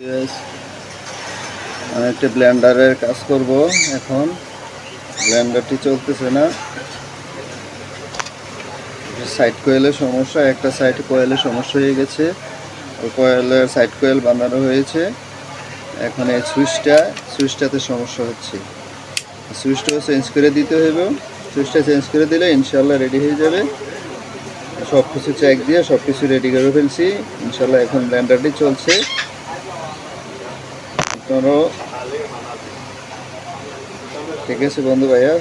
Yes, আমি একটা ব্লেন্ডারের কাজ করব এখন। ব্লেন্ডারটি চলতেছে না, সাইড কয়েলের সমস্যা, একটা সাইড কয়েলের সমস্যা হয়ে গেছে। ওই কয়েলের সাইড কয়েল বাঁধানো হয়েছে, এখন এই সুইচটাতে সমস্যা হচ্ছে। সুইচটাও চেঞ্জ করে দিতে হবে। সুইচটা চেঞ্জ করে দিলে ইনশাল্লাহ রেডি হয়ে যাবে। সব কিছু চেক দিয়ে সব কিছু রেডি করে ফেলছি ইনশাল্লাহ। এখন ব্লেন্ডারটি চলছে। আপনারাও ঠিক আছে বন্ধু ভাইয়া।